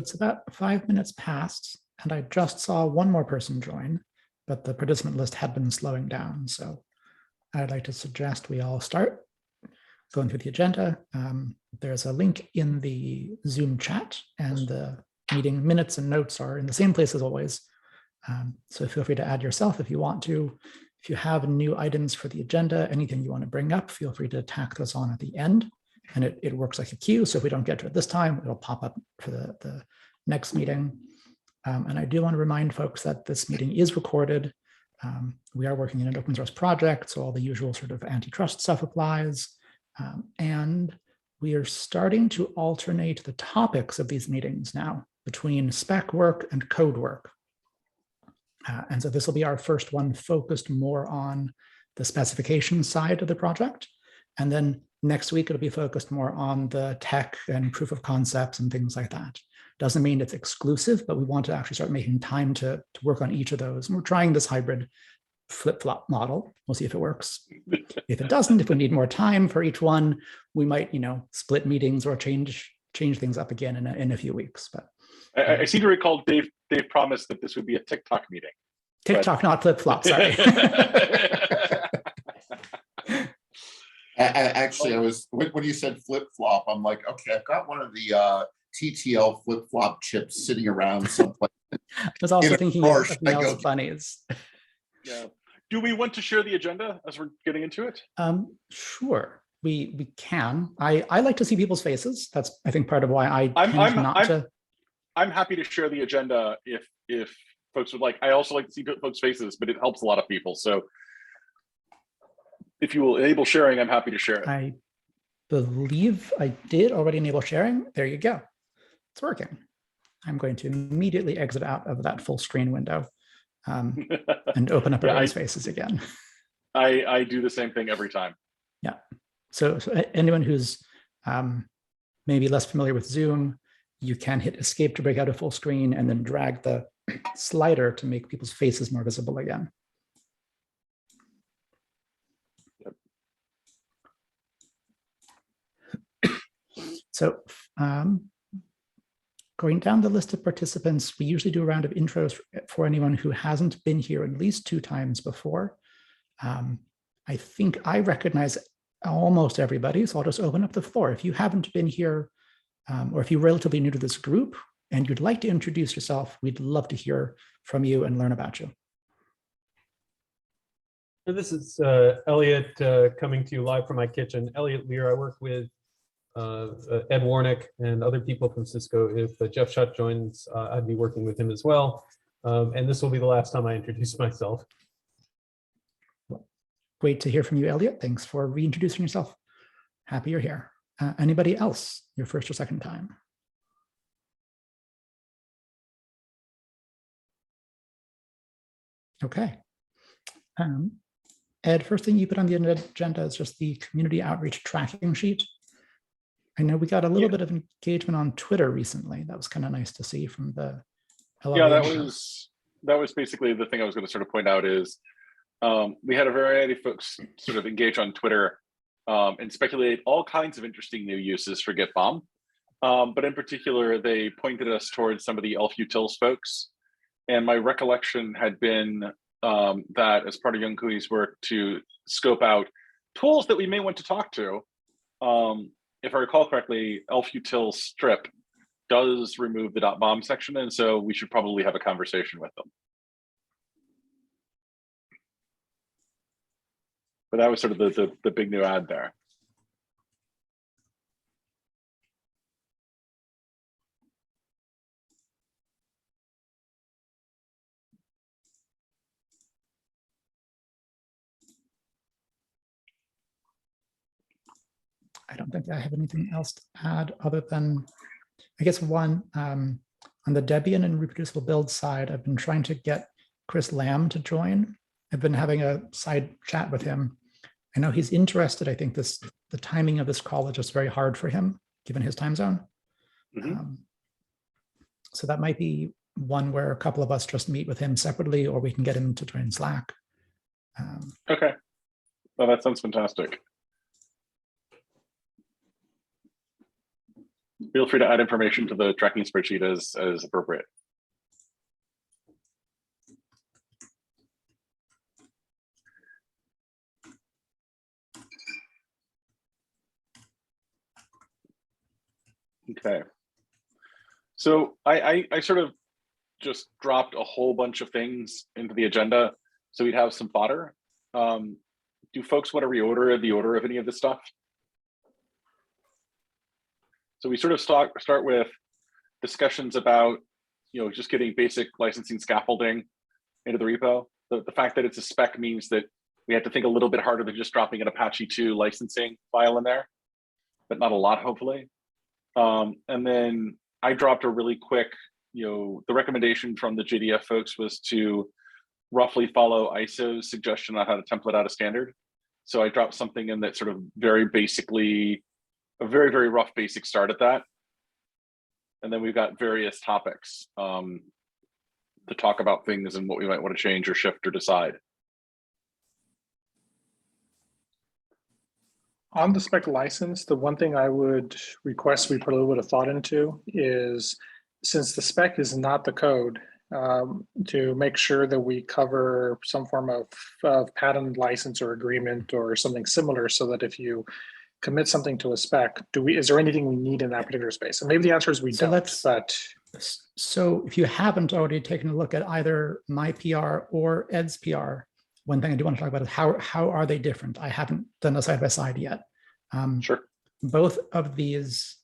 It's about 5 minutes past, and I just saw one more person join, but the participant list had been slowing down. So I'd like to suggest we all start going through the agenda. There's a link in the Zoom chat, and the meeting minutes and notes are in the same place as always. So feel free to add yourself if you want to. If you have new items for the agenda, anything you want to bring up, feel free to tack those on at the end. And it works like a queue. So if we don't get to it this time, it'll pop up for the next meeting. And I do want to remind folks that this meeting is recorded. We are working in an open source project, so all the usual sort of antitrust stuff applies. And we are starting to alternate the topics of these meetings now between spec work and code work. And so this will be our first one focused more on the specification side of the project. And then next week, it'll be focused more on the tech and proof of concepts and things like that. Doesn't mean it's exclusive, but we want to actually start making time to work on each of those. And we're trying this hybrid flip-flop model. We'll see if it works. If it doesn't, if we need more time for each one, we might, split meetings or change things up again in a few weeks. But I seem to recall Dave promised that this would be a TikTok meeting. TikTok, not flip-flop, sorry. Actually, when you said flip-flop, I'm like, okay, I've got one of the TTL flip-flop chips sitting around someplace. I was also thinking of Mel's bunnies. Yeah. Do we want to share the agenda as we're getting into it? Sure, we can. I like to see people's faces. That's, I think, part of why I'm happy to share the agenda if folks would like. I also like to see folks' faces, but it helps a lot of people. So if you will enable sharing, I'm happy to share it. I believe I did already enable sharing. There you go. It's working. I'm going to immediately exit out of that full screen window and open up everyone's faces again. I do the same thing every time. Yeah. So anyone who's maybe less familiar with Zoom, you can hit escape to break out of full screen and then drag the slider to make people's faces more visible again. So going down the list of participants, we usually do a round of intros for anyone who hasn't been here at least 2 times before. I think I recognize almost everybody, so I'll just open up the floor. If you haven't been here, or if you're relatively new to this group and you'd like to introduce yourself, we'd love to hear from you and learn about you. This is Elliot coming to you live from my kitchen. Elliot Lear. I work with Ed Warnick and other people from Cisco. If Jeff Shutt joins, I'd be working with him as well. And this will be the last time I introduce myself. Great to hear from you, Elliot. Thanks for reintroducing yourself. Happy you're here. Anybody else, your first or second time? Okay. Ed, first thing you put on the agenda is just the community outreach tracking sheet. I know we got a little bit of engagement on Twitter recently. That was kind of nice to see from the LLA. Yeah, that was basically the thing I was going to sort of point out is we had a variety of folks sort of engage on Twitter and speculate all kinds of interesting new uses for GitBOM. But in particular, they pointed us towards some of the elf utils folks. And my recollection had been that as part of Young Cooney's work to scope out tools that we may want to talk to. If I recall correctly, elf util strip does remove the .bomb section, and so we should probably have a conversation with them. But that was sort of the big new ad there. I don't think I have anything else to add other than, I guess, one, on the Debian and reproducible build side, I've been trying to get Chris Lamb to join. I've been having a side chat with him. I know he's interested. I think the timing of this call is just very hard for him, given his time zone. Mm-hmm. So that might be one where a couple of us just meet with him separately, or we can get him to join Slack. Okay. Well, that sounds fantastic. Feel free to add information to the tracking spreadsheet as appropriate. Okay. So I sort of just dropped a whole bunch of things into the agenda so we'd have some fodder. Do folks want to reorder the order of any of this stuff? So we sort of start with discussions about, just getting basic licensing scaffolding into the repo. The fact that it's a spec means that we have to think a little bit harder than just dropping an Apache 2 licensing file in there, but not a lot, hopefully. And then I dropped a really quick, the recommendation from the JDF folks was to roughly follow ISO's suggestion on how to template out a standard. So I dropped something in that sort of very basically, a very, very rough basic start at that. And then we've got various topics to talk about things and what we might want to change or shift or decide. On the spec license, the one thing I would request we put a little bit of thought into is, since the spec is not the code, to make sure that we cover some form of patent license or agreement or something similar, so that if you commit something to a spec, is there anything we need in that particular space? And maybe the answer is we don't, but. So if you haven't already taken a look at either my PR or Ed's PR, one thing I do want to talk about is how are they different? I haven't done a side-by-side yet. Sure. Both of these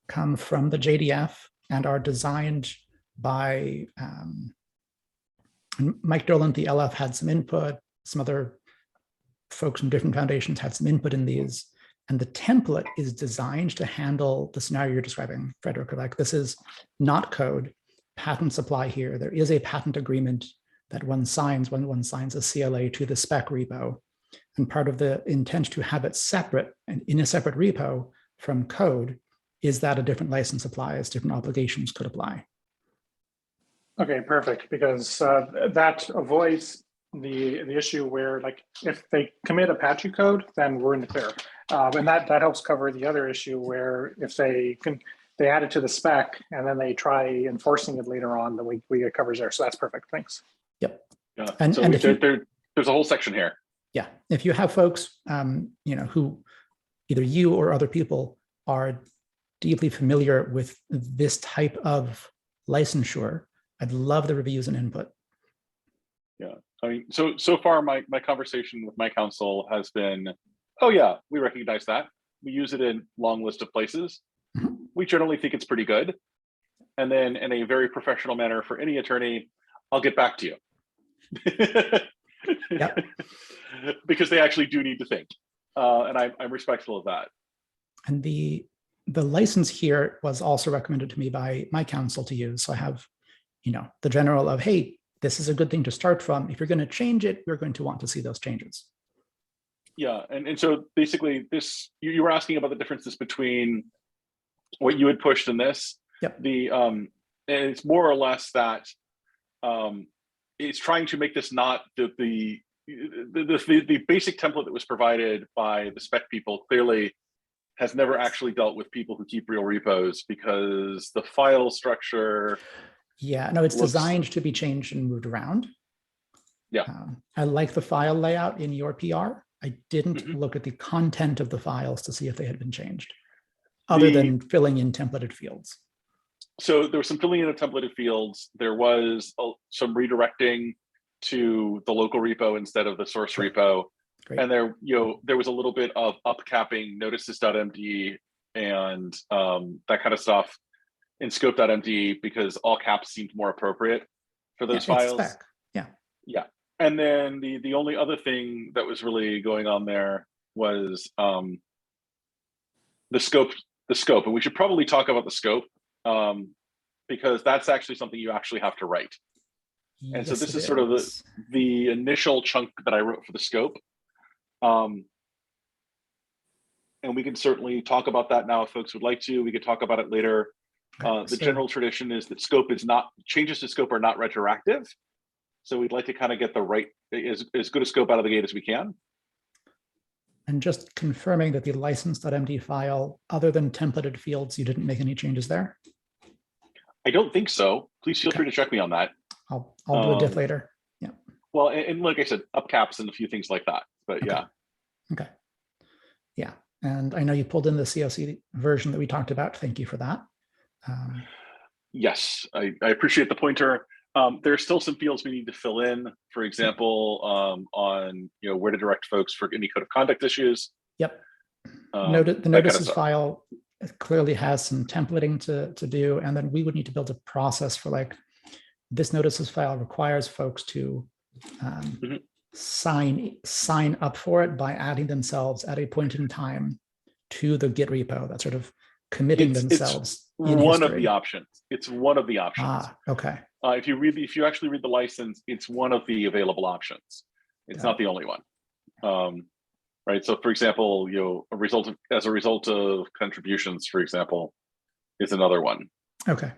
come from the JDF and are designed by Mike Dolan. The LF had some input, some other folks from different foundations had some input in these. And the template is designed to handle the scenario you're describing, Frederick. Like, this is not code. Patents apply here. There is a patent agreement that one signs when one signs a CLA to the spec repo. And part of the intent to have it separate and in a separate repo from code is that a different license applies, different obligations could apply. Okay, perfect, because that avoids the issue where, like, if they commit Apache code, then we're in the clear. And that helps cover the other issue where if they add it to the spec and then they try enforcing it later on, then we get covers there. So that's perfect. Thanks. Yep. Yeah. And so there's a whole section here. Yeah. If you have folks, who either you or other people are deeply familiar with this type of licensure, I'd love the reviews and input. Yeah. I mean, so far my conversation with my counsel has been, oh yeah, we recognize that. We use it in long list of places. Mm-hmm. We generally think it's pretty good. And then in a very professional manner for any attorney, I'll get back to you. Yep. Because they actually do need to think. And I'm respectful of that. And the license here was also recommended to me by my counsel to use. So I have, the general of, hey, this is a good thing to start from. If you're going to change it, we're going to want to see those changes. Yeah, and so basically this, you were asking about the differences between what you had pushed in this. Yep. And it's more or less that it's trying to make this not the basic template that was provided by the spec people clearly has never actually dealt with people who keep real repos, because the file structure. Yeah, no, it's designed to be changed and moved around. Yeah. I like the file layout in your PR. I didn't look at the content of the files to see if they had been changed, other than filling in templated fields. So there was some filling in of templated fields. There was some redirecting to the local repo instead of the source repo. Great. And there was a little bit of upcapping notices.md and that kind of stuff in scope.md, because all caps seemed more appropriate for those files. Spec. Yeah. Yeah. And then the only other thing that was really going on there was the scope. And we should probably talk about the scope, because that's actually something you actually have to write. And so this is sort of the initial chunk that I wrote for the scope. And we can certainly talk about that now if folks would like to. We could talk about it later. The general tradition is that changes to scope are not retroactive. So we'd like to kind of get the right, as good a scope out of the gate as we can. And just confirming that the license.md file, other than templated fields, you didn't make any changes there? I don't think so. Please feel Okay. free to check me on that. I'll do a diff later. Yeah. Well, and like I said, upcaps and a few things like that. But Okay. yeah. Okay. Yeah. And I know you pulled in the COC version that we talked about. Thank you for that. Yes, I appreciate the pointer. There are still some fields we need to fill in. For example, on where to direct folks for any code of conduct issues. Yep. The the notices file clearly has some templating to do, and then we would need to build a process for like this notices file requires folks to sign up for it by adding themselves at a point in time to the Git repo. That's sort of committing themselves. One of the options. It's one of the options. Ah, okay. If you actually read the license, it's one of the available options. It's not the only one. Right. So, for example, as a result of contributions, for example, is another one. Okay.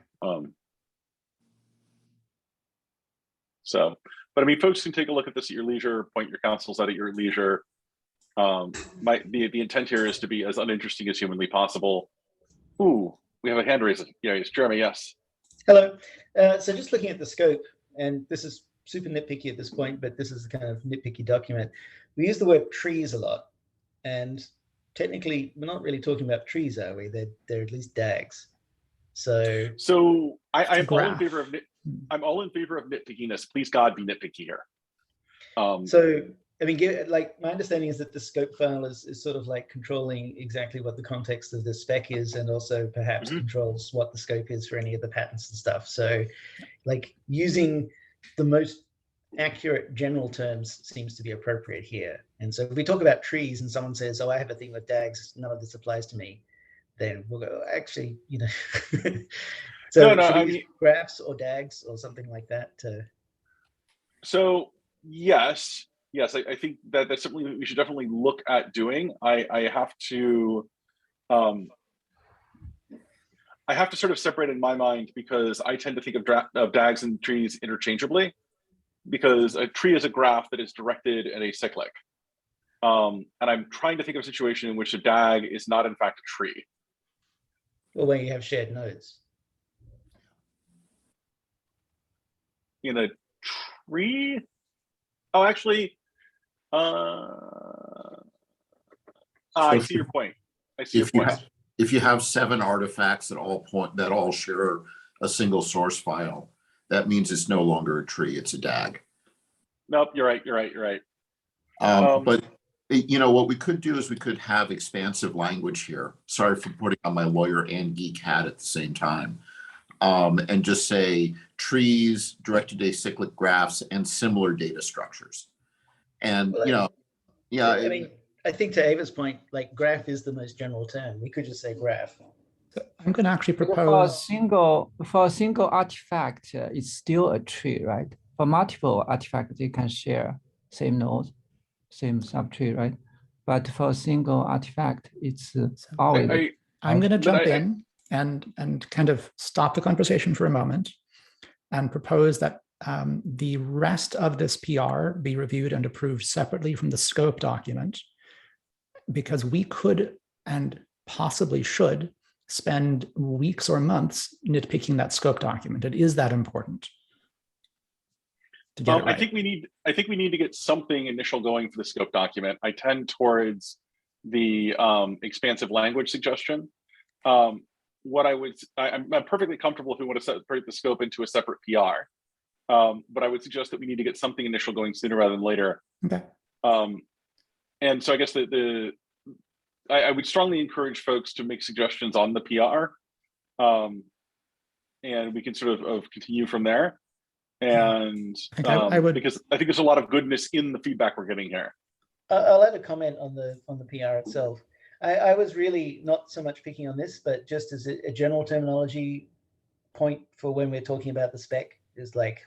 So, but I mean, folks can take a look at this at your leisure. Point your counsels out at your leisure. The intent here is to be as uninteresting as humanly possible. Ooh, we have a hand raised. Yeah, it's Jeremy. Yes. Hello. So just looking at the scope, and this is super nitpicky at this point, but this is a kind of nitpicky document. We use the word trees a lot, and technically we're not really talking about trees, are we? They're at least DAGs. So I'm all in favor of I'm all in favor of nitpickiness. Please God, be nitpicky here. So I mean, like my understanding is that the scope file is sort of like controlling exactly what the context of the spec is, and also perhaps controls what the scope is for any of the patents and stuff. So like using the most accurate general terms seems to be appropriate here. And so if we talk about trees and someone says, oh, I have a thing with DAGs, none of this applies to me, then we'll go, actually, So should we use graphs or DAGs or something like that? So yes, I think that's something that we should definitely look at doing. I have to sort of separate in my mind, because I tend to think of DAGs and trees interchangeably, because a tree is a graph that is directed at a cyclic. And I'm trying to think of a situation in which a DAG is not in fact a tree. Well, when you have shared nodes. In a tree? Oh, actually, I see your point. If you have 7 artifacts that all share a single source file, that means it's no longer a tree, it's a DAG. Nope, you're right. But what we could do is we could have expansive language here. Sorry for putting on my lawyer and geek hat at the same time. And just say trees, directed acyclic graphs, and similar data structures. And I mean, I think to Ava's point, like graph is the most general term. We could just say graph. I'm going to actually propose for a single artifact, it's still a tree, right? For multiple artifacts, they can share same node, same subtree, right? But for a single artifact, it's always. I'm going to jump in and kind of stop the conversation for a moment and propose that the rest of this PR be reviewed and approved separately from the scope document, because we could and possibly should spend weeks or months nitpicking that scope document. It is that important. Right. I think we need to get something initial going for the scope document. I tend towards the expansive language suggestion. I'm perfectly comfortable if we want to separate the scope into a separate PR. But I would suggest that we need to get something initial going sooner rather than later. Okay. And so I guess I would strongly encourage folks to make suggestions on the PR, and we can sort of continue from there. And because I think there's a lot of goodness in the feedback we're getting here. I'll add a comment on the PR itself. I was really not so much picking on this, but just as a general terminology point for when we're talking about the spec is like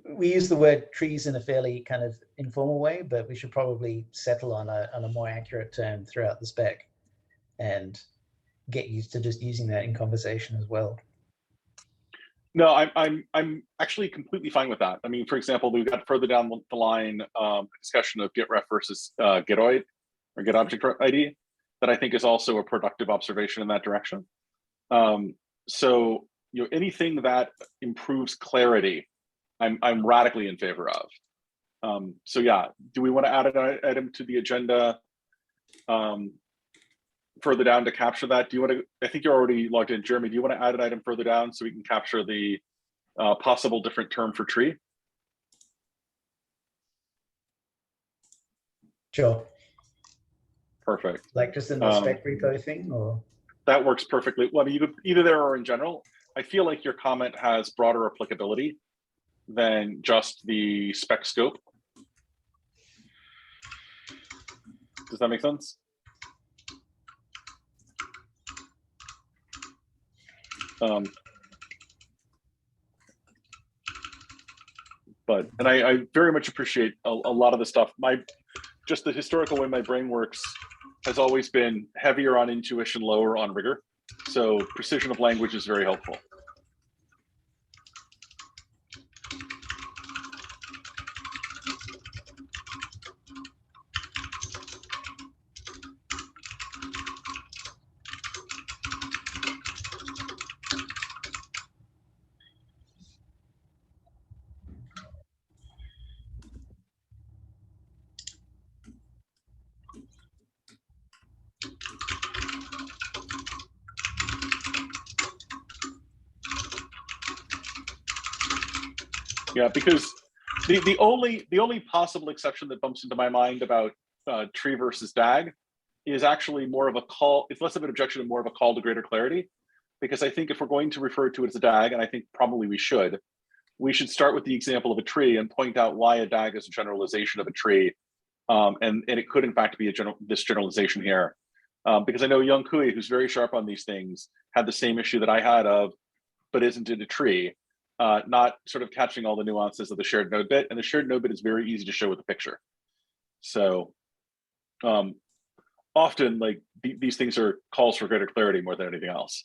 we use the word trees in a fairly kind of informal way, but we should probably settle on a more accurate term throughout the spec and get used to just using that in conversation as well. No, I'm actually completely fine with that. I mean, for example, we've got further down the line a discussion of git ref versus gitoid. or get object ID, that I think is also a productive observation in that direction. So anything that improves clarity, I'm radically in favor of. So yeah, do we want to add an item to the agenda further down to capture that? Do you want to? I think you're already logged in, Jeremy. Do you want to add an item further down so we can capture the possible different term for tree? Sure. Perfect. Like just in the spec repo thing, or? That works perfectly. Well, I mean, you could either there or in general. I feel like your comment has broader applicability than just the spec scope. Does that make sense? And I very much appreciate a lot of the stuff. Just the historical way my brain works has always been heavier on intuition, lower on rigor. So precision of language is very helpful. Yeah, because the only possible exception that bumps into my mind about tree versus DAG is actually more of a call. It's less of an objection and more of a call to greater clarity, because I think if we're going to refer to it as a DAG, and I think probably we should start with the example of a tree and point out why a DAG is a generalization of a tree, and it could in fact be this generalization here, because I know Young Kui, who's very sharp on these things, had the same issue that I had of, but isn't it a tree? Not sort of catching all the nuances of the shared node bit, and the shared node bit is very easy to show with a picture. So often, like these things are calls for greater clarity more than anything else.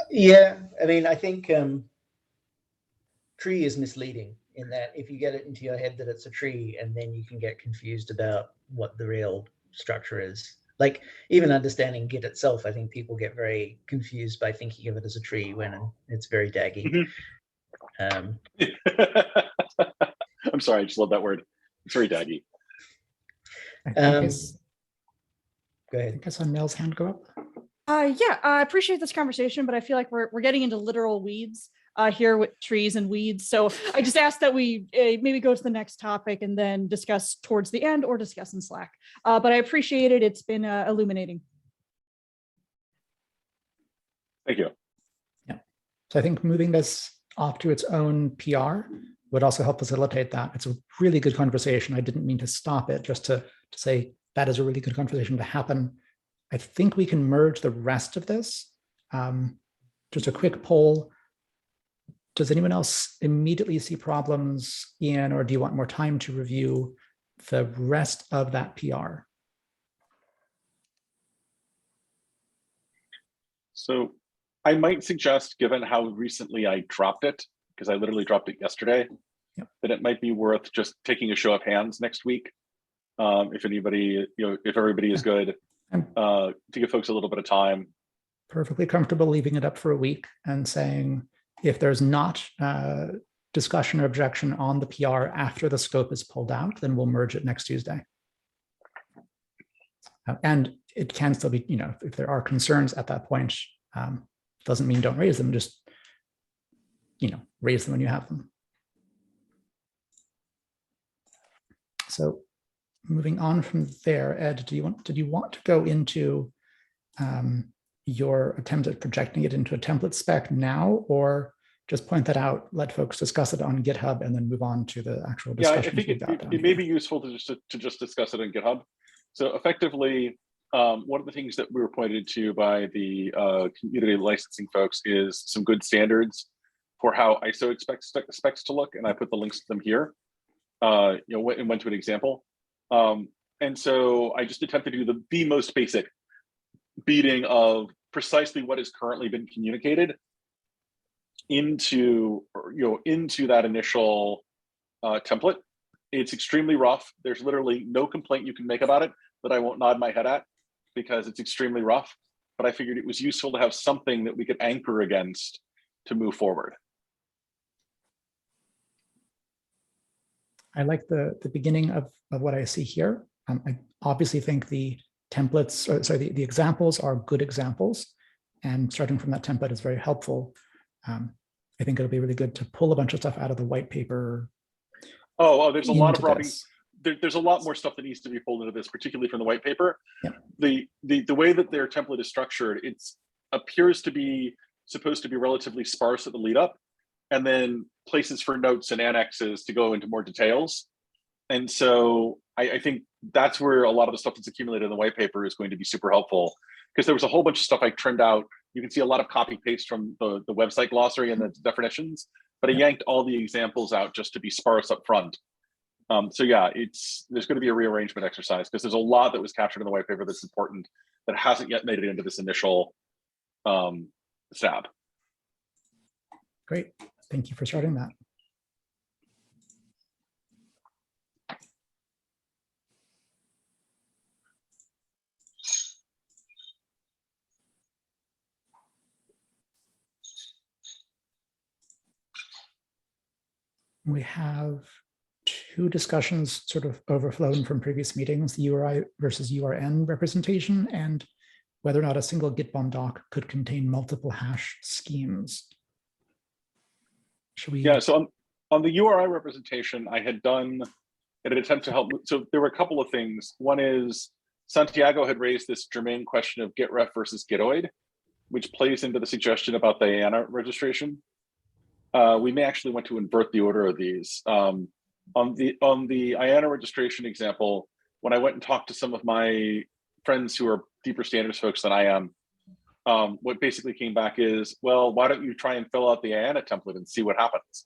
Yeah, I mean, I think tree is misleading in that if you get it into your head that it's a tree, and then you can get confused about what the real structure is. Like even understanding Git itself, I think people get very confused by thinking of it as a tree when it's very daggy. I'm sorry, I just love that word. It's very daggy. Go ahead. I saw Nell's hand go up. Yeah, I appreciate this conversation, but I feel like we're getting into literal weeds here with trees and weeds. So I just asked that we maybe go to the next topic and then discuss towards the end or discuss in Slack. But I appreciate it. It's been illuminating. Thank you. Yeah. So I think moving this off to its own PR would also help facilitate that. It's a really good conversation. I didn't mean to stop it, just to say that is a really good conversation to happen. I think we can merge the rest of this. Just a quick poll. Does anyone else immediately see problems in, or do you want more time to review the rest of that PR? So I might suggest, given how recently I dropped it, because I literally dropped it yesterday, that it might be worth just taking a show of hands next week. If anybody, if everybody is good, to give folks a little bit of time. Perfectly comfortable leaving it up for a week and saying, if there's not discussion or objection on the PR after the scope is pulled out, then we'll merge it next Tuesday. And it can still be, if there are concerns at that point, doesn't mean don't raise them, just, raise them when you have them. So moving on from there, Ed, did you want to go into your attempt at projecting it into a template spec now, or just point that out, let folks discuss it on GitHub, and then move on to the actual discussion? Yeah, I think it may be useful to just discuss it on GitHub. So effectively, one of the things that we were pointed to by the community licensing folks is some good standards for how ISO expects specs to look, and I put the links to them here. And went to an example. And so I just attempted to do the most basic beating of precisely what has currently been communicated into that initial template. It's extremely rough. There's literally no complaint you can make about it that I won't nod my head at, because it's extremely rough. But I figured it was useful to have something that we could anchor against to move forward. I like the beginning of what I see here. I obviously think the templates, or sorry, the examples are good examples, and starting from that template is very helpful. I think it'll be really good to pull a bunch of stuff out of the white paper. Oh, there's a lot of into rubbing. There's a lot more stuff that needs to be pulled into this, particularly from the white paper. Yeah. The way that their template is structured, it appears to be supposed to be relatively sparse at the lead up, and then places for notes and annexes to go into more details. And so I think that's where a lot of the stuff that's accumulated in the white paper is going to be super helpful, because there was a whole bunch of stuff I trimmed out. You can see a lot of copy paste from the website glossary and the definitions, but I yanked all the examples out just to be sparse up front. So yeah, there's going to be a rearrangement exercise, because there's a lot that was captured in the white paper that's important that hasn't yet made it into this initial stab. Great. Thank you for starting that. We have two discussions sort of overflown from previous meetings, the URI versus URN representation, and whether or not a single GitBOM doc could contain multiple hash schemes. Should we? Yeah, so on the URI representation, I had done in an attempt to help. So there were a couple of things. One is Santiago had raised this germane question of gitref versus gitoid, which plays into the suggestion about the IANA registration. We may actually want to invert the order of these. On the IANA registration example, when I went and talked to some of my friends who are deeper standards folks than I am, what basically came back is, well, why don't you try and fill out the IANA template and see what happens,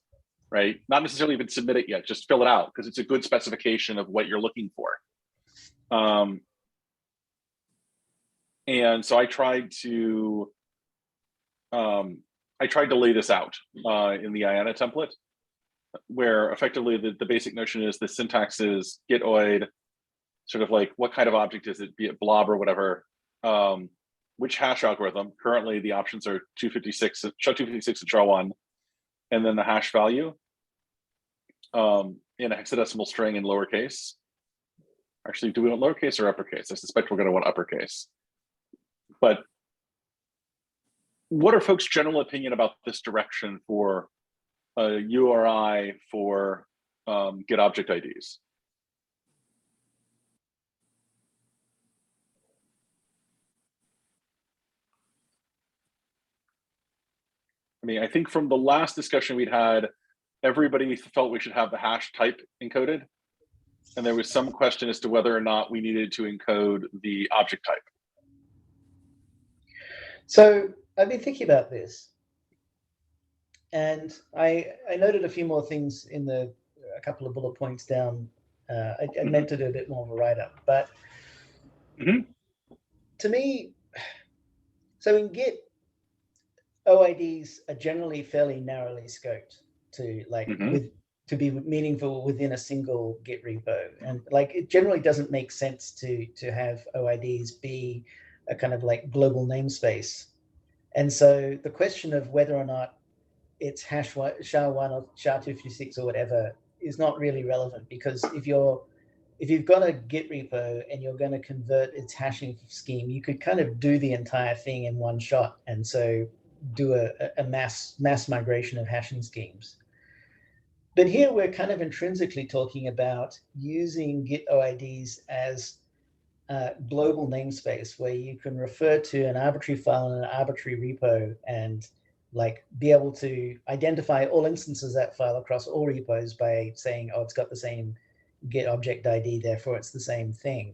right? Not necessarily even submit it yet, just fill it out, because it's a good specification of what you're looking for. And so I tried to lay this out in the IANA template, where effectively the basic notion is the syntax is gitoid, sort of like what kind of object is it, be it blob or whatever, which hash algorithm. Currently the options are 256, SHA-256 and SHA-1, and then the hash value in a hexadecimal string in lowercase. Actually, do we want lowercase or uppercase? I suspect we're going to want uppercase. But what are folks' general opinion about this direction for a URI for Git object IDs? I mean, I think from the last discussion we'd had, everybody felt we should have the hash type encoded. And there was some question as to whether or not we needed to encode the object type. So I've been thinking about this, and I noted a few more things in a couple of bullet points down. I meant to do a bit more of a write-up, but to me, so in Git, OIDs are generally fairly narrowly scoped to to be meaningful within a single Git repo, and like it generally doesn't make sense to have OIDs be a kind of like global namespace. And so the question of whether or not it's SHA-1 or SHA-256 or whatever is not really relevant, because if you've got a Git repo and you're going to convert its hashing scheme, you could kind of do the entire thing in one shot, and so do a mass migration of hashing schemes. But here we're kind of intrinsically talking about using Git OIDs as global namespace, where you can refer to an arbitrary file in an arbitrary repo and like be able to identify all instances of that file across all repos by saying, oh, it's got the same Git object ID, therefore it's the same thing.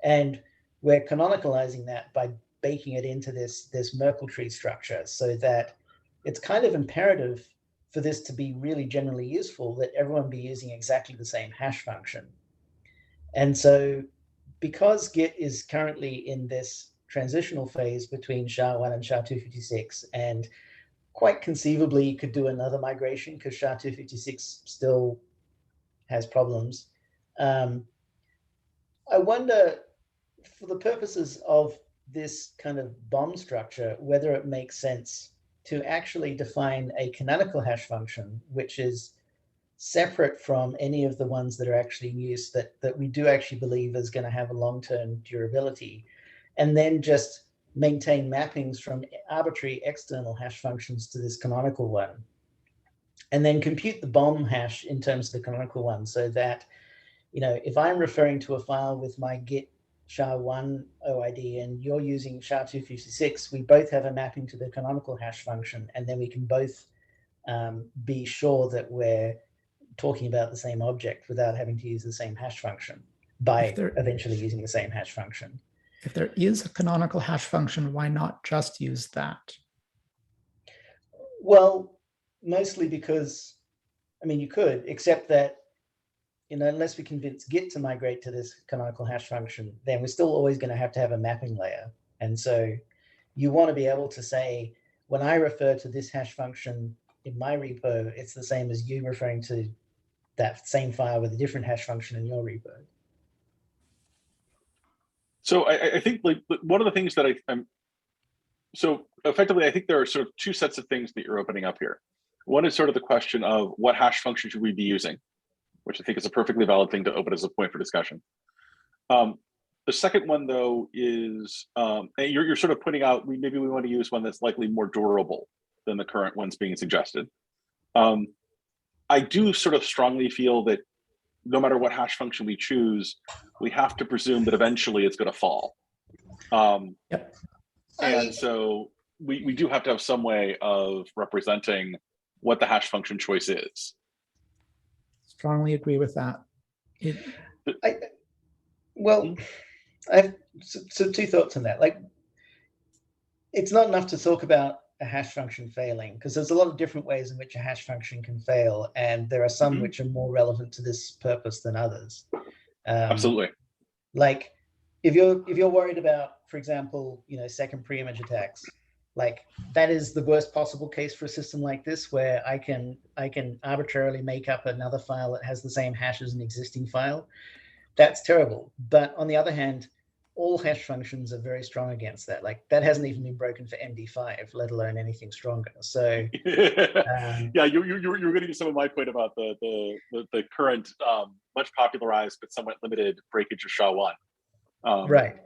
And we're canonicalizing that by baking it into this Merkle tree structure, so that it's kind of imperative for this to be really generally useful that everyone be using exactly the same hash function. And so because Git is currently in this transitional phase between SHA-1 and SHA-256, and quite conceivably you could do another migration because SHA-256 still has problems. I wonder, for the purposes of this kind of BOM structure, whether it makes sense to actually define a canonical hash function, which is separate from any of the ones that are actually in use that we do actually believe is going to have a long-term durability, and then just maintain mappings from arbitrary external hash functions to this canonical one, and then compute the BOM hash in terms of the canonical one, so that, you know, if I'm referring to a file with my git SHA-1 OID and you're using SHA-256, we both have a mapping to the canonical hash function, and then we can both be sure that we're talking about the same object without having to use the same hash function by eventually using the same hash function. If there is a canonical hash function, why not just use that? Well, mostly because, I mean, you could, except that, you know, unless we convince Git to migrate to this canonical hash function, then we're still always going to have a mapping layer. And so you want to be able to say, when I refer to this hash function in my repo, it's the same as you referring to that same file with a different hash function in your repo. So I think like one of the things that I'm so effectively, I think there are sort of two sets of things that you're opening up here. One is sort of the question of what hash function should we be using, which I think is a perfectly valid thing to open as a point for discussion. The second one, though, is you're sort of putting out, maybe we want to use one that's likely more durable than the current ones being suggested. I do sort of strongly feel that no matter what hash function we choose, we have to presume that eventually it's going to fall. Yep. And so we do have to have some way of representing what the hash function choice is. Strongly agree with that. I have so two thoughts on that. Like, it's not enough to talk about a hash function failing, because there's a lot of different ways in which a hash function can fail, and there are some which are more relevant to this purpose than others. Absolutely. Like, if you're worried about, for example, you know, second pre-image attacks, like that is the worst possible case for a system like this, where I can arbitrarily make up another file that has the same hash as an existing file. That's terrible. But on the other hand, all hash functions are very strong against that. Like, that hasn't even been broken for MD5, let alone anything stronger. So yeah, you're getting to some of my point about the current much popularized but somewhat limited breakage of SHA-1. Right.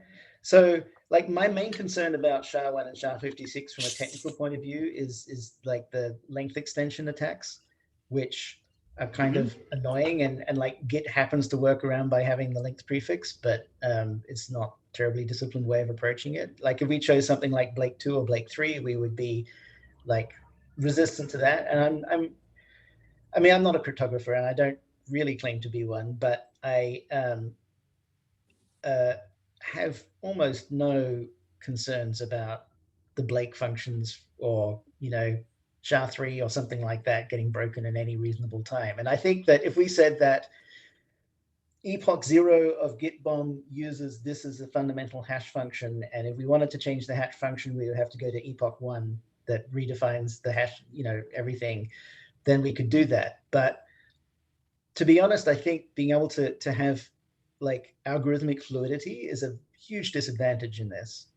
So like, my main concern about SHA-1 and SHA-56 from a technical point of view is like the length extension attacks, which are kind of annoying, and like Git happens to work around by having the linked prefix, but it's not terribly disciplined way of approaching it. Like, if we chose something like Blake 2 or Blake 3, we would be like resistant to that. And I'm not a cryptographer, and I don't really claim to be one, but I have almost no concerns about the Blake functions, or, you know, SHA-3 or something like that getting broken in any reasonable time. And I think that if we said that epoch 0 of GitBOM uses this as a fundamental hash function, and if we wanted to change the hash function, we would have to go to epoch 1 that redefines the hash, you know, everything, then we could do that. But to be honest, I think being able to have like algorithmic fluidity is a huge disadvantage in this.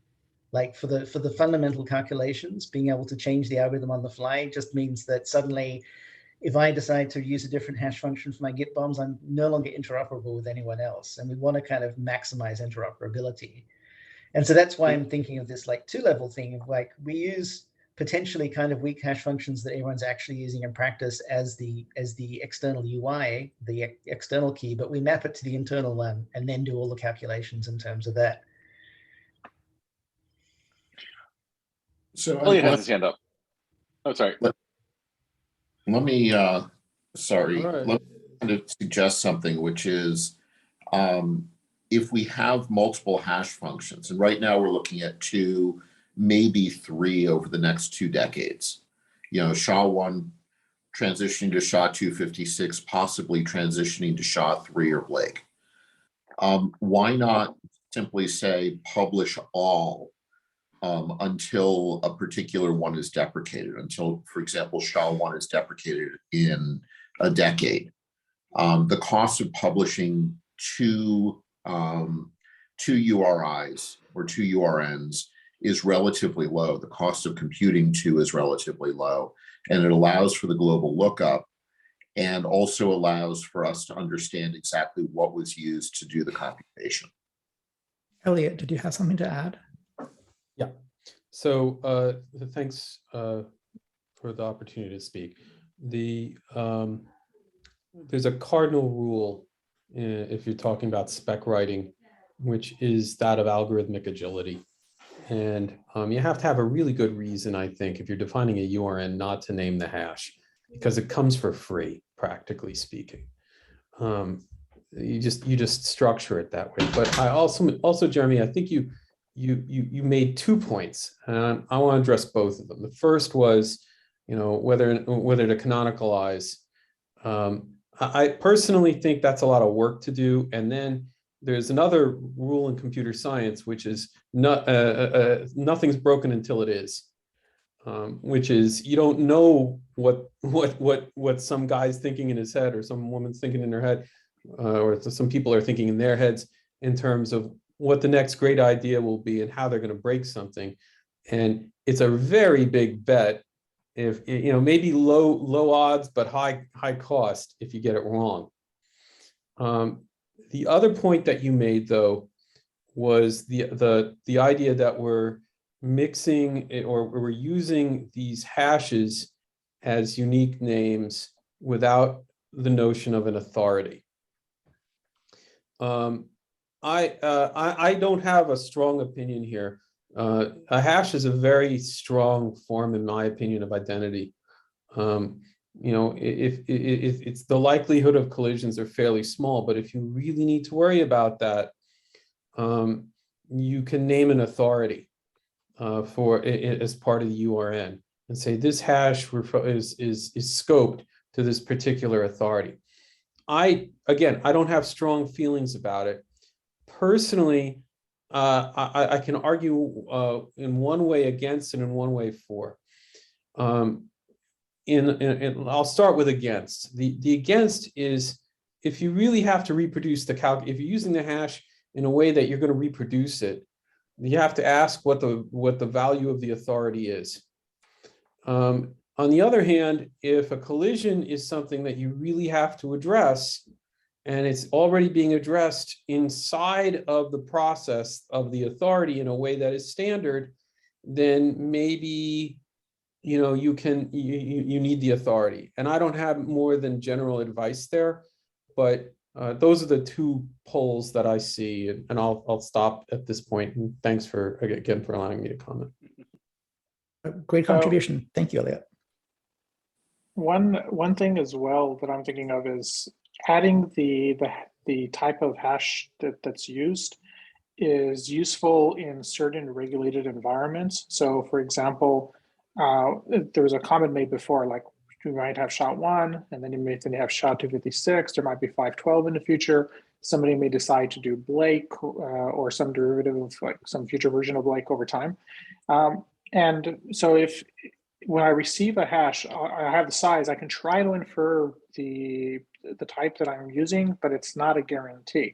Like, for the fundamental calculations, being able to change the algorithm on the fly just means that suddenly, if I decide to use a different hash function for my GitBOMs, I'm no longer interoperable with anyone else. And we want to kind of maximize interoperability. And so that's why I'm thinking of this like two-level thing of like, we use potentially kind of weak hash functions that everyone's actually using in practice as the external UI, the external key, but we map it to the internal one and then do all the calculations in terms of that. So Elliot has his hand up. Oh, sorry. Let me All right. let me kind of suggest something, which is if we have multiple hash functions, and right now we're looking at 2, maybe 3 over the next 2 decades, you know, SHA-1 transitioning to SHA-256, possibly transitioning to SHA-3 or Blake. Why not simply say publish all until a particular one is deprecated, until, for example, SHA-1 is deprecated in a decade. The cost of publishing two URIs or two URNs is relatively low. The cost of computing two is relatively low, and it allows for the global lookup and also allows for us to understand exactly what was used to do the computation. Elliot, did you have something to add? Yeah. So thanks for the opportunity to speak. There's a cardinal rule if you're talking about spec writing, which is that of algorithmic agility. And you have to have a really good reason, I think, if you're defining a URN, not to name the hash, because it comes for free, practically speaking. You just structure it that way. But I also, Jeremy, I think you made 2 points, and I want to address both of them. The first was, whether to canonicalize. I personally think that's a lot of work to do, and then there's another rule in computer science, which is nothing's broken until it is, which is you don't know what some guy's thinking in his head or some woman's thinking in their head, or some people are thinking in their heads in terms of what the next great idea will be and how they're going to break something. And it's a very big bet. If maybe low odds but high cost if you get it wrong. The other point that you made, though, was the idea that we're mixing or we're using these hashes as unique names without the notion of an authority. I don't have a strong opinion here. A hash is a very strong form, in my opinion, of identity. If it's the likelihood of collisions are fairly small, but if you really need to worry about that, you can name an authority for it as part of the URN and say this hash is scoped to this particular authority. I don't have strong feelings about it. Personally, I can argue in one way against and in one way for. I'll start with against. The against is if you really have to reproduce the calc, if you're using the hash in a way that you're going to reproduce it, you have to ask what the value of the authority is. On the other hand, if a collision is something that you really have to address, and it's already being addressed inside of the process of the authority in a way that is standard, then maybe you need the authority. And I don't have more than general advice there, but those are the 2 poles that I see, and I'll stop at this point. And thanks for allowing me to comment. Great contribution. Thank you, Elliot. One thing as well that I'm thinking of is adding the type of hash that's used is useful in certain regulated environments. So for example, there was a comment made before, like you might have SHA-1 and then you may have SHA-256, there might be 512 in the future. Somebody may decide to do Blake or some derivative of like some future version of Blake over time. And so when I receive a hash, I have the size, I can try to infer the type that I'm using, but it's not a guarantee.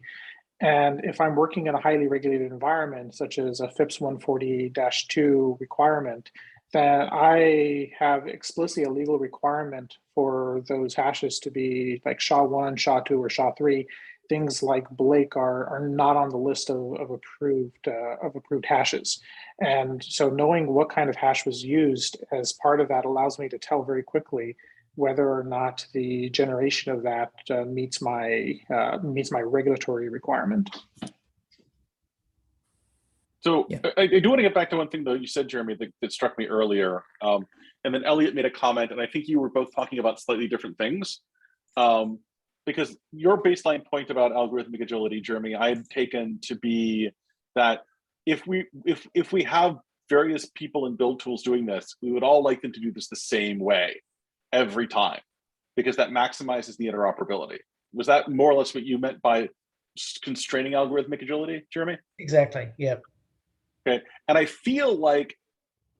And if I'm working in a highly regulated environment, such as a FIPS 140-2 requirement, that I have explicitly a legal requirement for those hashes to be like SHA-1, SHA-2, or SHA-3. Things like Blake are not on the list of approved hashes. And so knowing what kind of hash was used as part of that allows me to tell very quickly whether or not the generation of that meets my regulatory requirement. So yeah. I do want to get back to one thing, though, you said, Jeremy, that struck me earlier. And then Elliot made a comment, and I think you were both talking about slightly different things. Because your baseline point about algorithmic agility, Jeremy, I had taken to be that if we have various people and build tools doing this, we would all like them to do this the same way every time, because that maximizes the interoperability. Was that more or less what you meant by constraining algorithmic agility, Jeremy? Exactly, yeah. Okay, and I feel like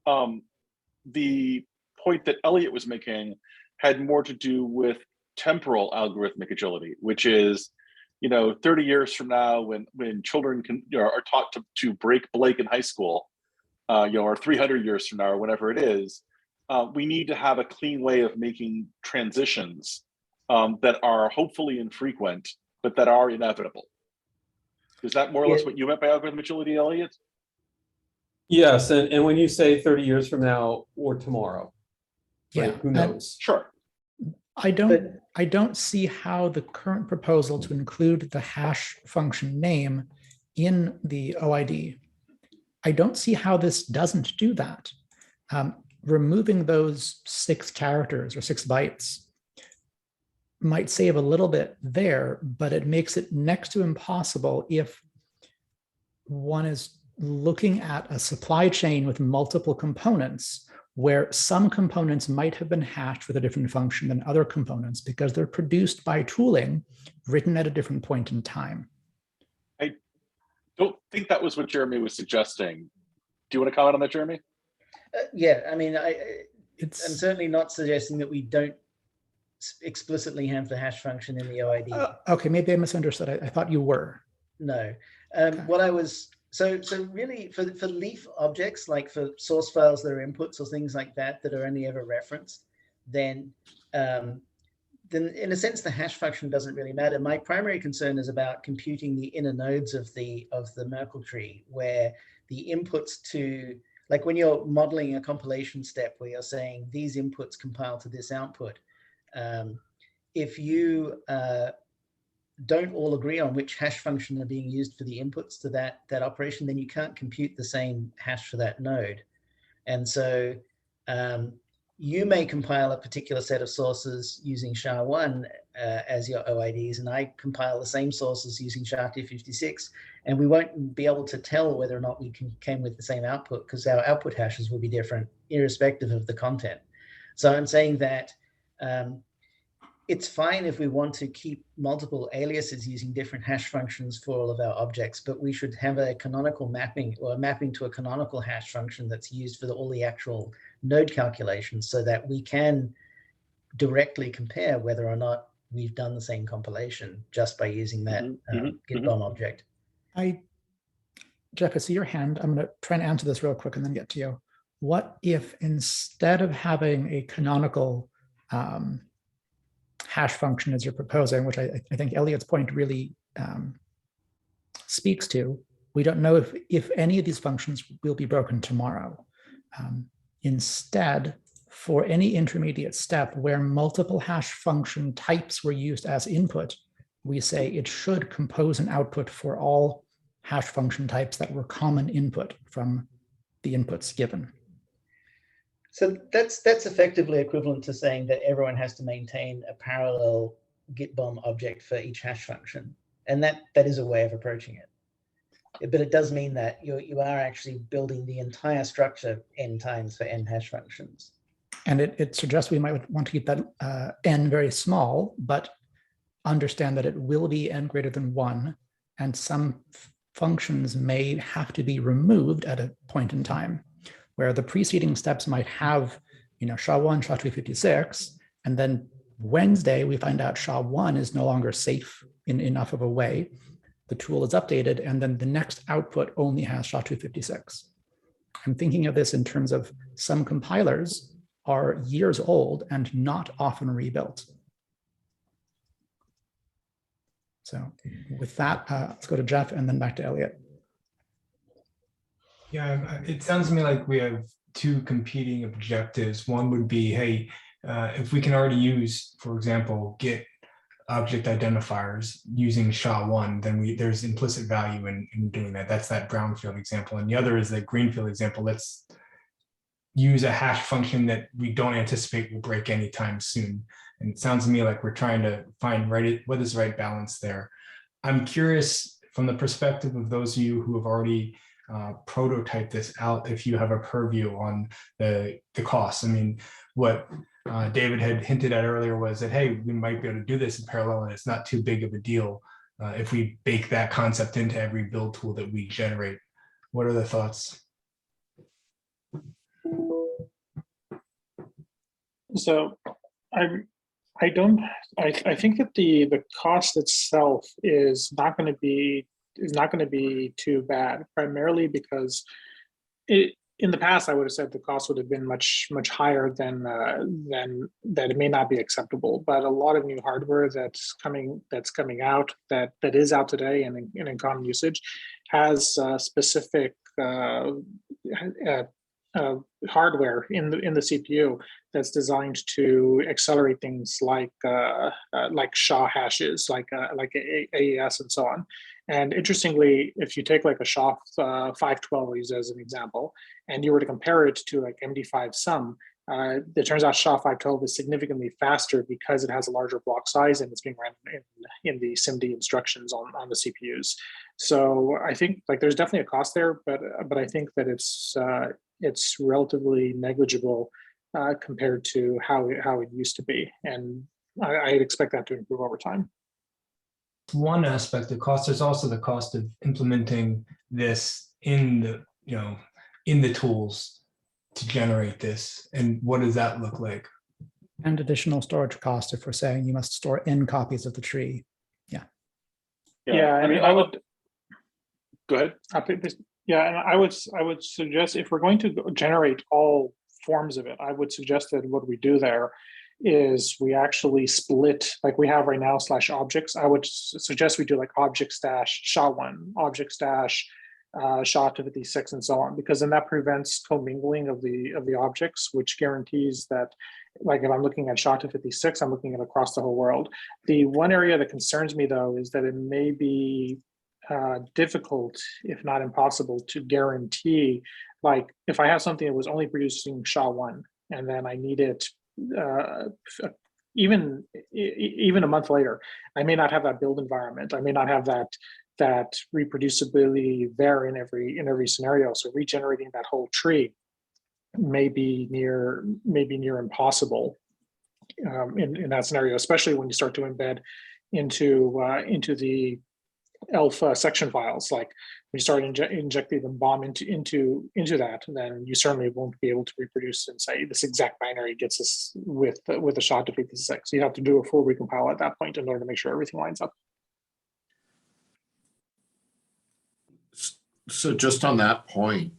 the point that Elliot was making had more to do with temporal algorithmic agility, which is, 30 years from now, when children are taught to break Blake in high school, or 300 years from now, or whenever it is, we need to have a clean way of making transitions that are hopefully infrequent, but that are inevitable. Is that more or less what you meant by algorithm agility, Elliot? Yes, and when you say 30 years from now or tomorrow, right, who knows? Sure. I don't see how the current proposal to include the hash function name in the OID, I don't see how this doesn't do that. Removing those 6 characters or 6 bytes might save a little bit there, but it makes it next to impossible if one is looking at a supply chain with multiple components where some components might have been hashed with a different function than other components because they're produced by tooling written at a different point in time. I don't think that was what Jeremy was suggesting. Do you want to comment on that, Jeremy? Yeah, I mean, I'm certainly not suggesting that we don't explicitly have the hash function in the OID. Okay, maybe I misunderstood. I thought you were. No. Okay. What I was, so really for leaf objects, like for source files that are inputs or things like that that are only ever referenced, then in a sense the hash function doesn't really matter. My primary concern is about computing the inner nodes of the Merkle tree, where the inputs to, like when you're modeling a compilation step where you're saying these inputs compile to this output, if you don't all agree on which hash function are being used for the inputs to that operation, then you can't compute the same hash for that node. And so you may compile a particular set of sources using SHA-1 as your OIDs, and I compile the same sources using SHA-256, and we won't be able to tell whether or not we came with the same output because our output hashes will be different irrespective of the content. So I'm saying that it's fine if we want to keep multiple aliases using different hash functions for all of our objects, but we should have a canonical mapping or a mapping to a canonical hash function that's used for all the actual node calculations so that we can directly compare whether or not we've done the same compilation just by using that GitBOM object. Jeff, I see your hand. I'm going to try and answer this real quick and then get to you. What if instead of having a canonical hash function as you're proposing, which I think Elliot's point really speaks to, we don't know if any of these functions will be broken tomorrow. Instead, for any intermediate step where multiple hash function types were used as input, we say it should compose an output for all hash function types that were common input from the inputs given. So that's effectively equivalent to saying that everyone has to maintain a parallel GitBOM object for each hash function. And that is a way of approaching it. But it does mean that you are actually building the entire structure n times for n hash functions. And it suggests we might want to keep that n very small, but understand that it will be n greater than 1, and some functions may have to be removed at a point in time, where the preceding steps might have, SHA-1, SHA-256, and then Wednesday we find out SHA-1 is no longer safe in enough of a way. The tool is updated, and then the next output only has SHA-256. I'm thinking of this in terms of some compilers are years old and not often rebuilt. So with that, let's go to Jeff and then back to Elliot. Yeah, it sounds to me like we have 2 competing objectives. One would be, hey, if we can already use, for example, Git object identifiers using SHA-1, then there's implicit value in doing that. That's that brownfield example. And the other is the greenfield example. Let's use a hash function that we don't anticipate will break anytime soon. And it sounds to me like we're trying to find what is the right balance there. I'm curious from the perspective of those of you who have already prototype this out, if you have a purview on the costs. I mean, what David had hinted at earlier was that, hey, we might be able to do this in parallel and it's not too big of a deal if we bake that concept into every build tool that we generate. What are the thoughts? So I'm I don't. I think that the cost itself is not going to be too bad. Primarily because in the past I would have said the cost would have been much higher than that. It may not be acceptable. But a lot of new hardware that's coming out that is out today and in common usage has specific hardware in the CPU that's designed to accelerate things like SHA hashes, like AES and so on. And interestingly, if you take like a SHA 512, I'll use as an example, and you were to compare it to like MD5 sum, it turns out SHA 512 is significantly faster because it has a larger block size and it's being run in the SIMD instructions on the CPUs. So I think like there's definitely a cost there, but I think that it's relatively negligible compared to how it used to be, and I'd expect that to improve over time. One aspect of cost. There's also the cost of implementing this in the tools to generate this, and what does that look like? And additional storage cost if we're saying you must store n copies of the tree. Yeah, I mean, I would go ahead. Yeah, and I would suggest if we're going to generate all forms of it, I would suggest that what we do there is we actually split, like we have right now, /objects. I would suggest we do like object stash SHA-1, object stash SHA-256, and so on, because then that prevents commingling of the objects, which guarantees that, like if I'm looking at SHA-256, I'm looking at across the whole world. The one area that concerns me though is that it may be difficult, if not impossible, to guarantee, like if I have something that was only producing SHA-1 and then I need it even a month later, I may not have that build environment. I may not have that reproducibility there in every scenario. So regenerating that whole tree may be near impossible in that scenario, especially when you start to embed into the ELF section files. Like when you start injecting the BOM into that, then you certainly won't be able to reproduce and say this exact binary gets us with a SHA-256. You have to do a full recompile at that point in order to make sure everything lines up. So just on that point,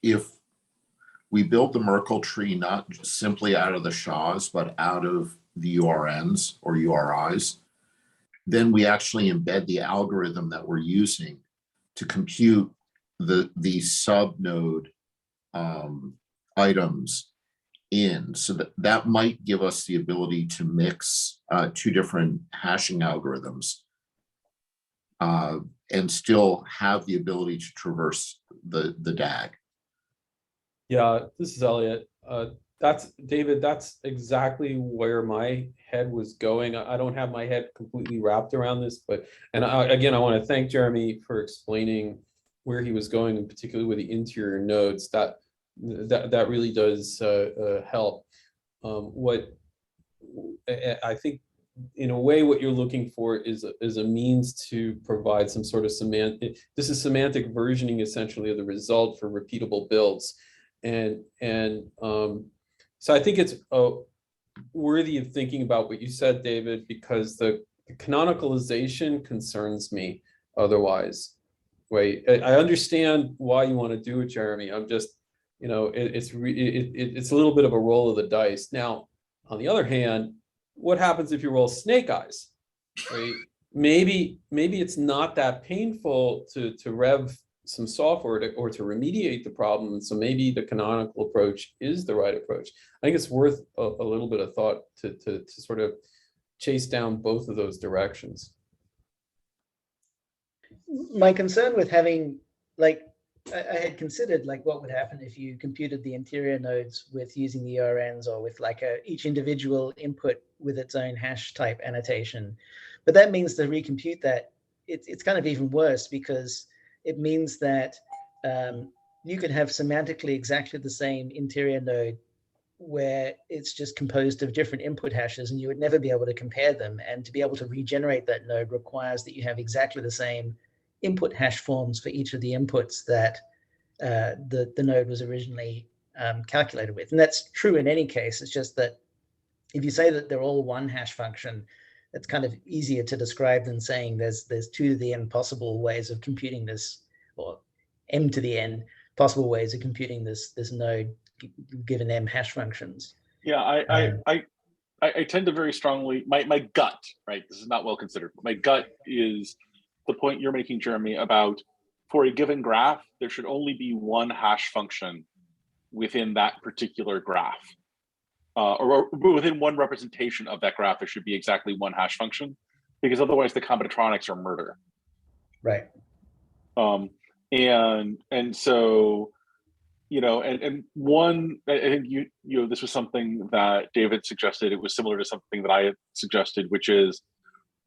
if we build the Merkle tree not simply out of the SHAs, but out of the URNs or URIs, then we actually embed the algorithm that we're using to compute the sub-node items in. So that might give us the ability to mix two different hashing algorithms and still have the ability to traverse the DAG. Yeah, this is Elliot. That's David. That's exactly where my head was going. I don't have my head completely wrapped around this, but again, I want to thank Jeremy for explaining where he was going, and particularly with the interior nodes. That really does help. What I think, in a way, what you're looking for is a means to provide some sort of semantic. This is semantic versioning, essentially, of the result for repeatable builds, and so I think it's worthy of thinking about what you said, David, because the canonicalization concerns me otherwise. Wait, I understand why you want to do it, Jeremy. I'm just, it's a little bit of a roll of the dice. Now, on the other hand, what happens if you roll snake eyes? Right? Maybe it's not that painful to rev some software or to remediate the problem. So maybe the canonical approach is the right approach. I think it's worth a little bit of thought to sort of chase down both of those directions. My concern with having, like, I had considered like what would happen if you computed the interior nodes with using the URNs or with like each individual input with its own hash type annotation. But that means to recompute that, it's kind of even worse, because it means that you could have semantically exactly the same interior node where it's just composed of different input hashes, and you would never be able to compare them. And to be able to regenerate that node requires that you have exactly the same input hash forms for each of the inputs that the node was originally calculated with. And that's true in any case. It's just that if you say that they're all one hash function, it's kind of easier to describe than saying there's 2 to the n possible ways of computing this, or m to the n possible ways of computing this node given m hash functions. Yeah, I tend to very strongly, my gut, right? This is not well considered. But my gut is the point you're making, Jeremy, about for a given graph, there should only be one hash function within that particular graph. Or within one representation of that graph, there should be exactly one hash function, because otherwise the combinatorics are murder. Right. And so, you know, and one, I think you know, this was something that David suggested. It was similar to something that I had suggested, which is,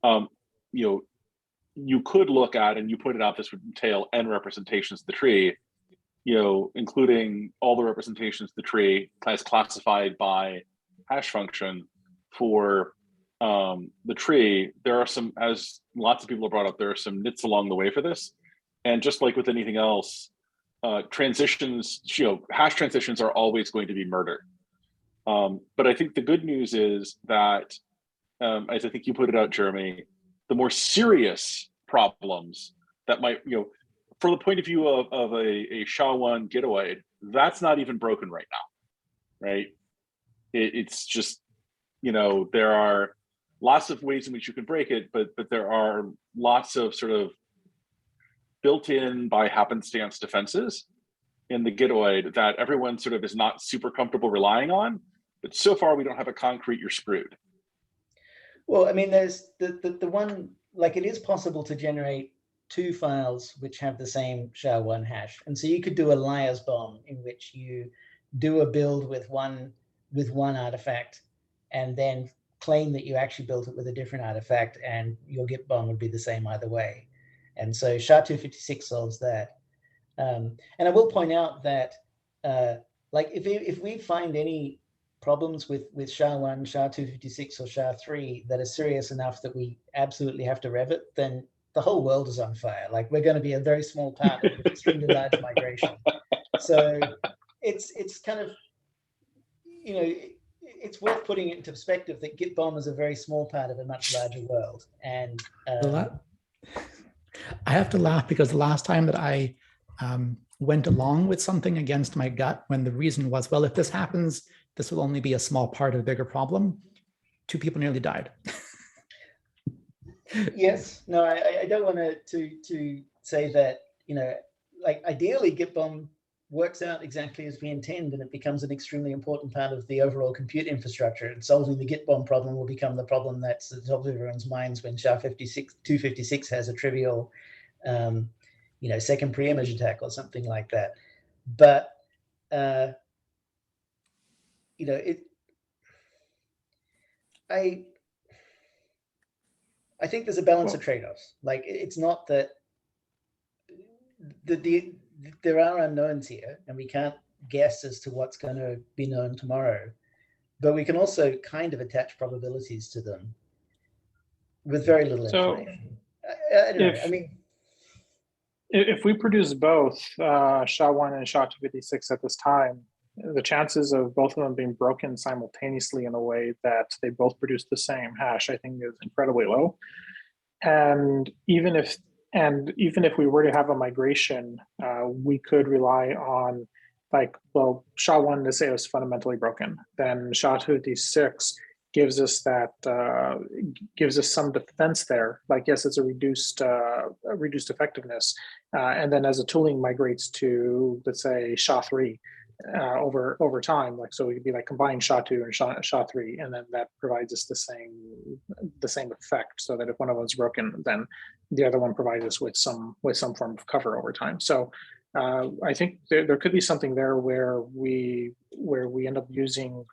you know, you could look at, and you pointed out this would entail n representations of the tree, you know, including all the representations of the tree as classified by hash function for the tree. There are some, as lots of people have brought up, there are some nits along the way for this. And just like with anything else, transitions, you know, hash transitions are always going to be murder. But I think the good news is that, as I think you put it out, Jeremy, the more serious problems that might, you know, from the point of view of a SHA-1 gitoid, that's not even broken right now, right? It's just, you know, there are lots of ways in which you can break it, but there are lots of sort of built-in by happenstance defenses in the gitoid that everyone sort of is not super comfortable relying on. But so far, we don't have a concrete "you're screwed." Well, I mean, there's the one, like, it is possible to generate 2 files which have the same SHA-1 hash. And so you could do a liar's bomb in which you do a build with one artifact and then claim that you actually built it with a different artifact, and your GitBOM would be the same either way. And so SHA-256 solves that. And I will point out that, like, if we find any problems with SHA-1, SHA-256, or SHA-3 that are serious enough that we absolutely have to rev it, then the whole world is on fire. Like, we're going to be a very small part of an extremely large migration. So it's kind of, you know, it's worth putting it into perspective that GitBOM is a very small part of a much larger world. And I have to laugh because the last time that I went along with something against my gut, when the reason was, well, if this happens, this will only be a small part of a bigger problem, 2 people nearly died. Yes, no, I don't want to say that, you know, like, ideally GitBOM works out exactly as we intend, and it becomes an extremely important part of the overall compute infrastructure. And solving the GitBOM problem will become the problem that's at the top of everyone's minds when SHA-256 has a trivial, you know, second preimage attack or something like that. But you know, I think there's a balance of trade-offs. Like, it's not that there are unknowns here, and we can't guess as to what's going to be known tomorrow, but we can also kind of attach probabilities to them with very little information. I don't know. I mean, if we produce both SHA-1 and SHA-256 at this time, the chances of both of them being broken simultaneously in a way that they both produce the same hash, I think, is incredibly low. And even if we were to have a migration, we could rely on, like, well, SHA-1, to say it was fundamentally broken, then SHA-256 gives us that, gives us some defense there. Like, yes, it's a reduced effectiveness, and then as the tooling migrates to, let's say, SHA-3 over time, like, so it could be like combine SHA-2 and SHA-3, and then that provides us the same effect, so that if one of them's broken, then the other one provides us with some form of cover over time. So I think there could be something there where we end up using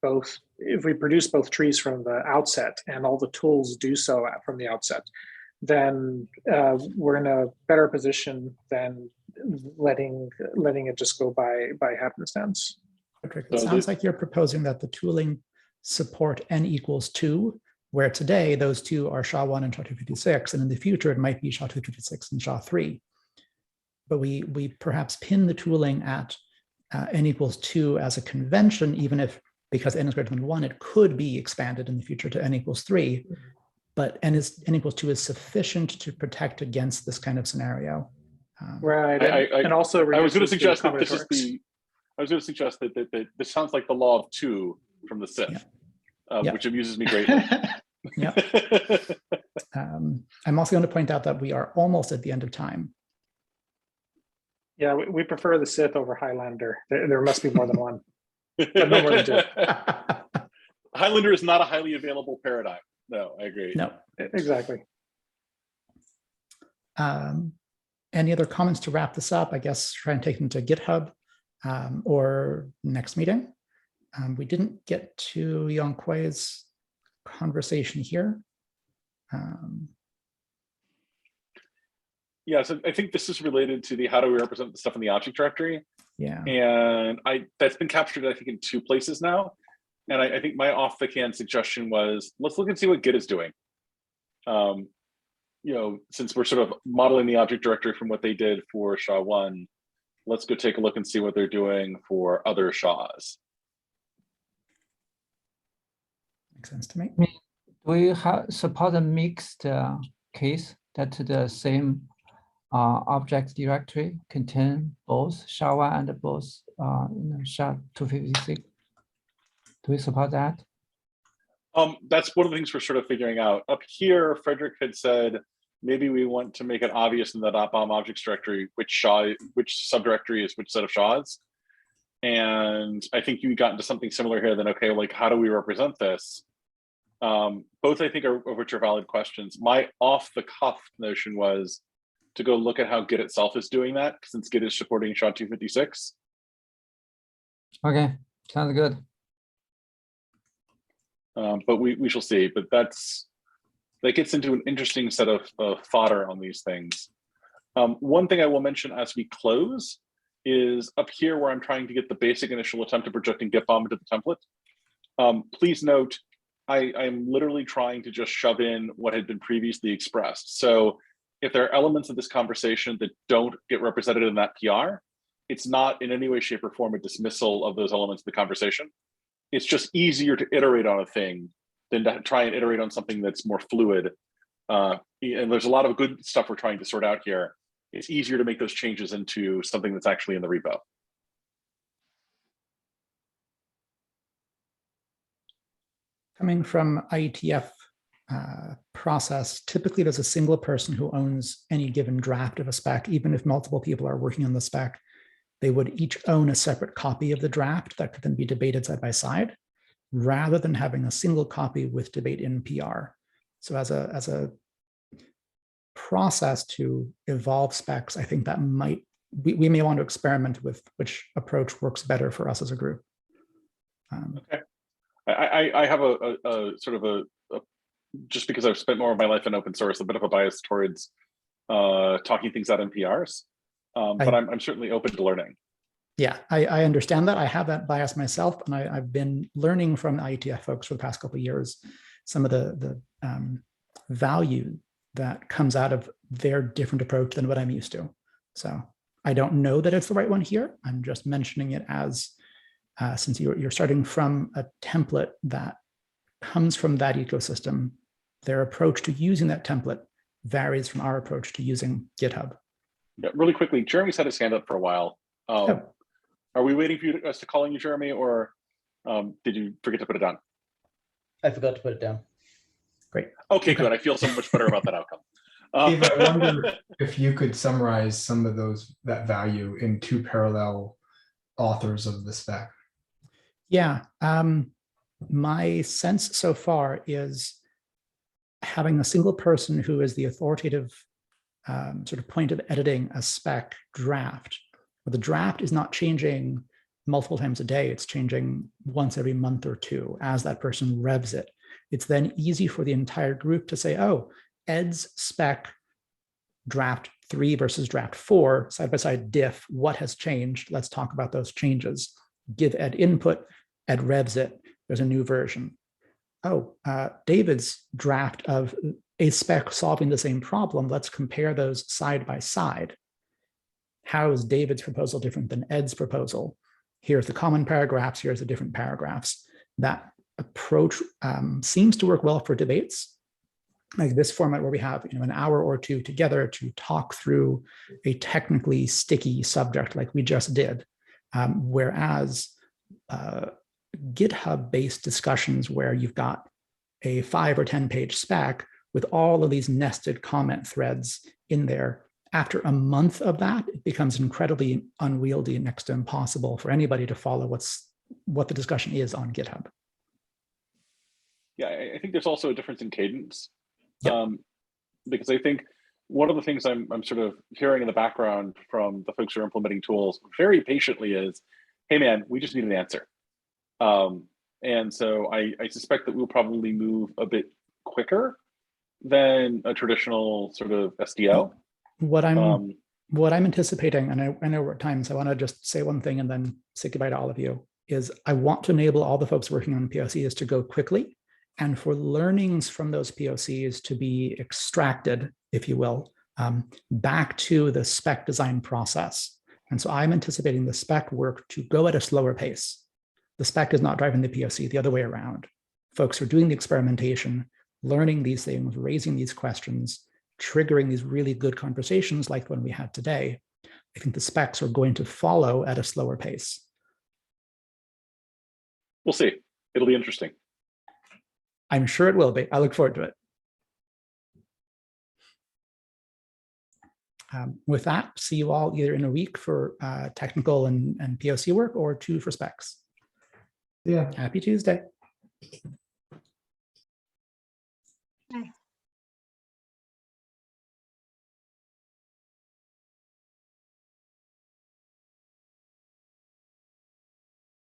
both. If we produce both trees from the outset and all the tools do so from the outset, then we're in a better position than letting it just go by happenstance. Patrick, it sounds like you're proposing that the tooling support n equals 2, where today those 2 are SHA-1 and SHA-256, and in the future it might be SHA-256 and SHA-3. But we perhaps pin the tooling at n equals 2 as a convention, even if because n is greater than 1, it could be expanded in the future to n equals 3, but n equals 2 is sufficient to protect against this kind of scenario. Right, and also I was going to reduces the suggest that this is combinatorics. I was going to suggest that this sounds like the law of 2 from the Sith, which amuses me greatly. Yeah. I'm also going to point out that we are almost at the end of time. Yeah, we prefer the Sith over Highlander. There must be more than one, but no more than 2. Highlander is not a highly available paradigm. No, I agree. No, exactly. Any other comments to wrap this up? I guess try and take them to GitHub or next meeting. We didn't get to Yongkui's conversation here. Yeah, so I think this is related to the how do we represent the stuff in the object directory. Yeah. And that's been captured, I think, in 2 places now. And I think my off the can suggestion was, let's look and see what Git is doing. Since we're sort of modeling the object directory from what they did for SHA-1, let's go take a look and see what they're doing for other SHAs. Makes sense to me. Do we support a mixed case that the same object directory contain both SHA-1 and both SHA-256? Do we support that? That's one of the things we're sort of figuring out. Up here, Frederick had said, maybe we want to make it obvious in the .bomb objects directory which subdirectory is which set of SHAs. And I think you got into something similar here. Then, okay, like how do we represent this? Both I think are which are valid questions. My off-the-cuff notion was to go look at how Git itself is doing that, since Git is supporting SHA-256. Okay, sounds good. But we shall see. But that gets into an interesting set of fodder on these things. One thing I will mention as we close is up here where I'm trying to get the basic initial attempt at projecting GitBOM into the template. Please note, I'm literally trying to just shove in what had been previously expressed. So if there are elements of this conversation that don't get represented in that PR, it's not in any way, shape, or form a dismissal of those elements of the conversation. It's just easier to iterate on a thing than to try and iterate on something that's more fluid. And there's a lot of good stuff we're trying to sort out here. It's easier to make those changes into something that's actually in the repo. Coming from IETF process, typically there's a single person who owns any given draft of a spec. Even if multiple people are working on the spec, they would each own a separate copy of the draft that could then be debated side by side, rather than having a single copy with debate in PR. So as a process to evolve specs, I think that we may want to experiment with which approach works better for us as a group. Okay. I have a sort of a just because I've spent more of my life in open source, a bit of a bias towards talking things out in PRs, but I'm certainly open to learning. Yeah, I understand that. I have that bias myself, and I've been learning from IETF folks for the past couple of years some of the value that comes out of their different approach than what I'm used to. So I don't know that it's the right one here. I'm just mentioning it as since you're starting from a template that comes from that ecosystem, their approach to using that template varies from our approach to using GitHub. Yeah, really quickly, Jeremy's had his hand up for a while. Are we waiting for us to call on you, Jeremy, or did you forget to put it down? I forgot to put it down. Great. Okay, good. I feel so much better about that outcome. Steve, I wonder if you could summarize some of that value in 2 parallel authors of the spec. Yeah, my sense so far is having a single person who is the authoritative sort of point of editing a spec draft. But the draft is not changing multiple times a day. It's changing once every month or 2 as that person revs it. It's then easy for the entire group to say, oh, Ed's spec draft 3 versus draft 4, side-by-side diff, what has changed? Let's talk about those changes. Give Ed input, Ed revs it, there's a new version. Oh, David's draft of a spec solving the same problem, let's compare those side by side. How is David's proposal different than Ed's proposal? Here's the common paragraphs, here's the different paragraphs. that approach seems to work well for debates, like this format where we have an hour or two together to talk through a technically sticky subject like we just did. Whereas GitHub-based discussions where you've got a 5 or 10 page spec with all of these nested comment threads in there, after a month of that, it becomes incredibly unwieldy and next to impossible for anybody to follow what the discussion is on GitHub. Yeah, I think there's also a difference in cadence. Yep. Because I think one of the things I'm sort of hearing in the background from the folks who are implementing tools very patiently is, hey man, we just need an answer. And so I suspect that we'll probably move a bit quicker than a traditional sort of SDO. What I'm anticipating, and I know we're at times, I want to just say one thing and then say goodbye to all of you, is I want to enable all the folks working on POCs to go quickly, and for learnings from those POCs to be extracted, if you will, back to the spec design process. And so I'm anticipating the spec work to go at a slower pace. The spec is not driving the POC, the other way around. Folks are doing the experimentation, learning these things, raising these questions, triggering these really good conversations like the one we had today. I think the specs are going to follow at a slower pace. We'll see. It'll be interesting. I'm sure it will be. I look forward to it. With that, see you all either in a week for technical and POC work or 2 for specs. Yeah. Happy Tuesday.